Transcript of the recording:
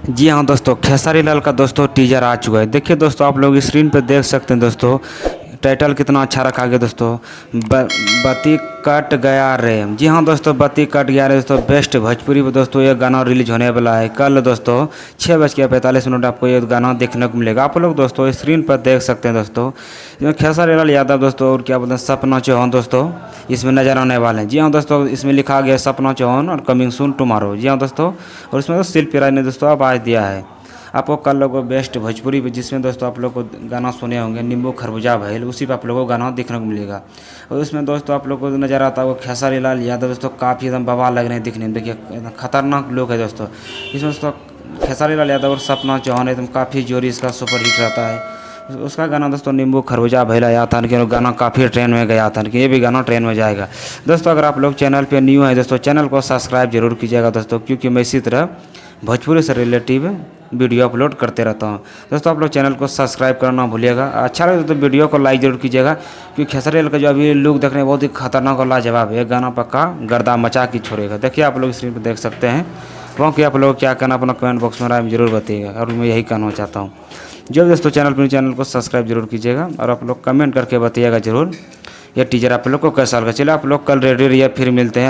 जी हाँ दोस्तों, खेसारी लाल का दोस्तों टीजर आ चुका है। देखिए दोस्तों, आप लोग स्क्रीन पर देख सकते हैं दोस्तों। टाइटल कितना अच्छा रखा गया दोस्तों। बत्ती कट गया रे। जी हाँ दोस्तों, बत्ती कट गया रे दोस्तों। बेस्ट भोजपुरी में दोस्तों ये गाना रिलीज होने वाला है कल दोस्तों 6:45 आपको ये गाना देखने को मिलेगा। आप लोग दोस्तों स्क्रीन पर देख सकते हैं दोस्तों। इसमें खेसारी लाल यादव दोस्तों और क्या बोलते हैं सपना चौहान दोस्तों इसमें नजर आने वाले हैं। जी हाँ दोस्तों, इसमें लिखा गया सपना चौहान और कमिंग सून टुमारो। जी हाँ दोस्तों, और इसमें तो शिल्पी राय ने दोस्तों आवाज़ दिया है। आपको कल लोगों बेस्ट भोजपुरी पे जिसमें दोस्तों आप लोग को गाना सुने होंगे नींबू खरबूजा भैल, उसी पे आप लोगों को गाना देखने को मिलेगा। और उसमें दोस्तों आप लोग को नज़र आता है वो खेसारी लाल यादव दोस्तों काफ़ी एकदम बवाल लग रहे हैं दिखने में। देखिए एकदम खतरनाक लोग है दोस्तों इसमें दोस्तों। खेसारी लाल यादव और सपना चौहान एकदम काफ़ी जोरी इसका सुपर हिट रहता है। उसका गाना दोस्तों नींबू खरबूजा भैल आया था, लेकिन वो गाना काफ़ी ट्रेंड में गया था, लेकिन ये भी गाना ट्रेंड में जाएगा दोस्तों। अगर आप लोग चैनल पे न्यू है दोस्तों, चैनल को सब्सक्राइब जरूर कीजिएगा दोस्तों, क्योंकि मैं इसी तरह भोजपुरी से रिलेटिव वीडियो अपलोड करते रहता हूँ दोस्तों। आप लोग चैनल को सब्सक्राइब करना भूलिएगा। अच्छा लगे तो वीडियो को लाइक जरूर कीजिएगा, क्योंकि खेसारी लाल का जो अभी लुक देखने में बहुत ही खतरनाक और लाजवाब है। गाना पक्का गर्दा मचा के छोड़ेगा। देखिए आप लोग स्क्रीन पर देख सकते हैं। बाकी आप लोग क्या कहना अपना कमेंट बॉक्स में राय में जरूर बताइएगा, और मैं यही कहना चाहता हूँ। जो दोस्तों चैनल को सब्सक्राइब जरूर कीजिएगा, और आप लोग कमेंट करके बताइएगा जरूर ये टीजर आप लोग को कैसा लगा। चलिए आप लोग कल रेडी रहिए, फिर मिलते हैं।